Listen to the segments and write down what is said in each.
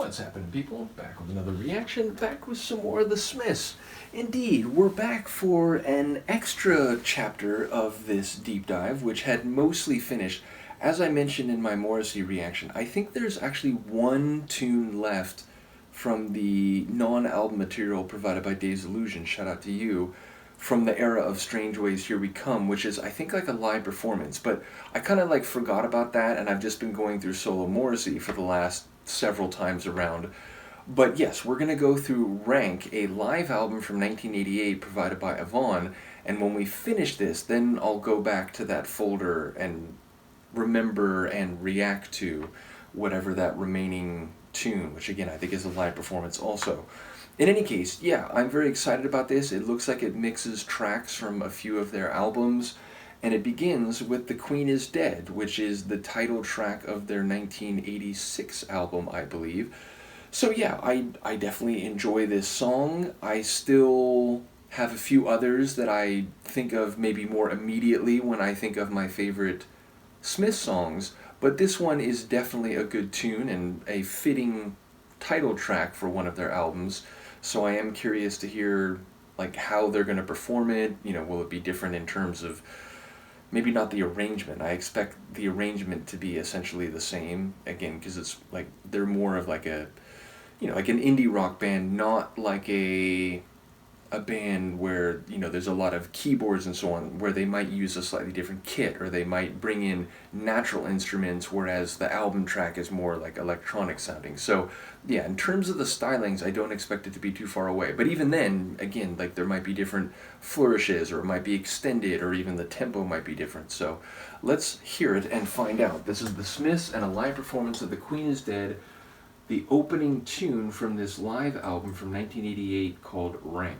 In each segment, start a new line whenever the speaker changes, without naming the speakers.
What's happening, people? Back with another reaction, back with some more of the Smiths. Indeed, we're back for an extra chapter of this deep dive, which had mostly finished. As I mentioned in my Morrissey reaction, I think there's actually one tune left from the non-album material provided by Dave's Illusion, shout out to you, from the era of Strange Ways Here We Come, which is, I think, like a live performance. But I kind of like forgot about that, and I've just been going through solo Morrissey for the last several times around. But yes, we're going to go through Rank, a live album from 1988 provided by Yvonne, and when we finish this, then I'll go back to that folder and remember and react to whatever that remaining tune, which again I think is a live performance also. In any case, yeah, I'm very excited about this. It looks like it mixes tracks from a few of their albums, and it begins with The Queen is Dead, which is the title track of their 1986 album, I believe. So yeah, I definitely enjoy this song. I still have a few others that I think of maybe more immediately when I think of my favorite Smith songs, but this one is definitely a good tune and a fitting title track for one of their albums. So I am curious to hear like how they're going to perform it. You know, will it be different in terms of maybe not the arrangement? I expect the arrangement to be essentially the same, again, because it's like they're more of like a, you know, like an indie rock band, not like a band where, you know, there's a lot of keyboards and so on, where they might use a slightly different kit, or they might bring in natural instruments, whereas the album track is more like electronic sounding. So yeah, in terms of the stylings, I don't expect it to be too far away. But even then, again, like there might be different flourishes, or it might be extended, or even the tempo might be different. So let's hear it and find out. This is the Smiths and a live performance of The Queen is Dead, the opening tune from this live album from 1988 called Rank.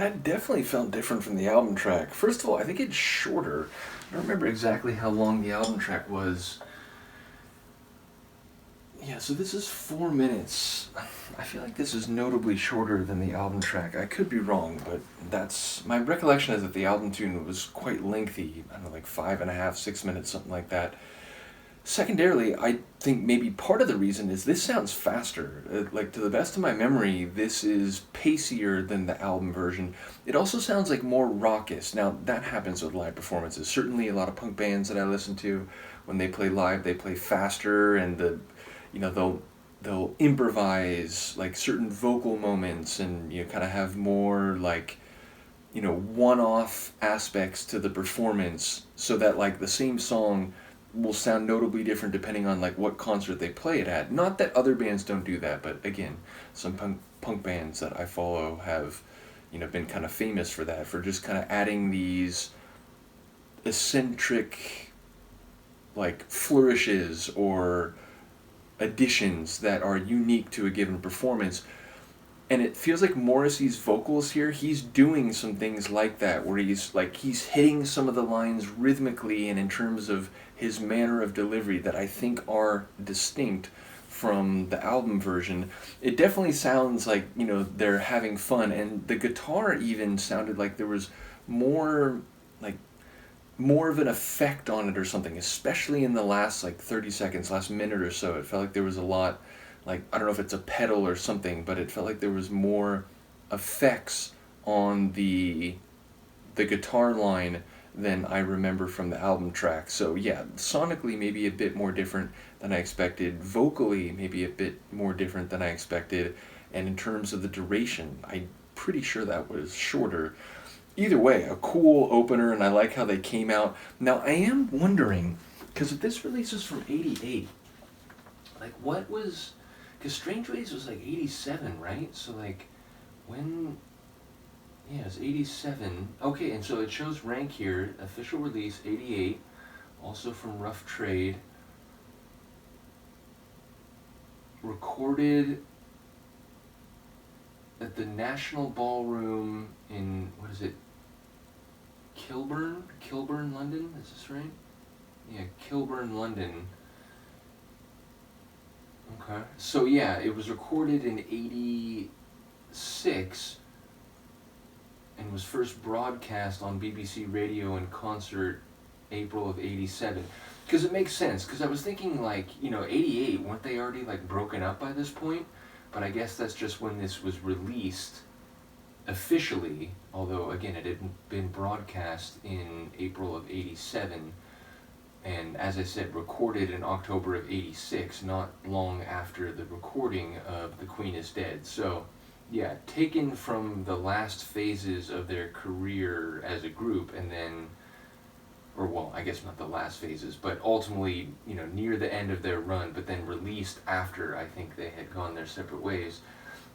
That definitely felt different from the album track. First of all, I think it's shorter. I don't remember exactly how long the album track was. Yeah, so this is 4 minutes. I feel like this is notably shorter than the album track. I could be wrong, but that's my recollection is that the album tune was quite lengthy. I don't know, like 5.5, 6 minutes, something like that. Secondarily, I think maybe part of the reason is this sounds faster. Like, to the best of my memory, this is pacier than the album version. It also sounds like more raucous. Now, that happens with live performances. Certainly, a lot of punk bands that I listen to, when they play live, they play faster, and they'll improvise like certain vocal moments, and kind of have more like one-off aspects to the performance, so that like the same song will sound notably different depending on like what concert they play it at. Not that other bands don't do that, but again, some punk bands that I follow have been kind of famous for that, for just kind of adding these eccentric like flourishes or additions that are unique to a given performance. And it feels like Morrissey's vocals here, he's doing some things like that, where he's hitting some of the lines rhythmically and in terms of his manner of delivery that I think are distinct from the album version. It definitely sounds like, they're having fun, and the guitar even sounded like there was more of an effect on it or something, especially in the last 30 seconds, last minute or so. It felt like there was a lot, I don't know if it's a pedal or something, but it felt like there was more effects on the guitar line than I remember from the album track. So yeah, sonically maybe a bit more different than I expected, vocally maybe a bit more different than I expected, and in terms of the duration, I'm pretty sure that was shorter. Either way, a cool opener, and I like how they came out. Now, I am wondering, because if this release is from 88, what was... Because Strange Ways was 87, right? So when... Yeah, it's 87. Okay, and so it shows rank here, official release, 88, also from Rough Trade. Recorded at the National Ballroom in, what is it, Kilburn, London, is this right? Yeah, Kilburn, London. Okay, so yeah, it was recorded in 86 and was first broadcast on BBC Radio and Concert April of 87. Because it makes sense, because I was thinking 88, weren't they already broken up by this point? But I guess that's just when this was released officially, although again it had been broadcast in April of 87, and as I said, recorded in October of 86, not long after the recording of The Queen is Dead. So yeah, taken from the last phases of their career as a group, and then, or well, I guess not the last phases, but ultimately, near the end of their run, but then released after I think they had gone their separate ways.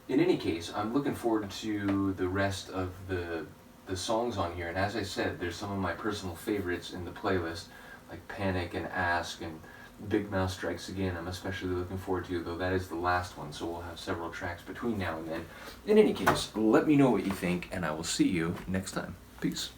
In any case, I'm looking forward to the rest of the songs on here, and as I said, there's some of my personal favorites in the playlist, like Panic and Ask and Big Mouth Strikes Again. I'm especially looking forward to, though that is the last one, so we'll have several tracks between now and then. In any case, let me know what you think, and I will see you next time. Peace.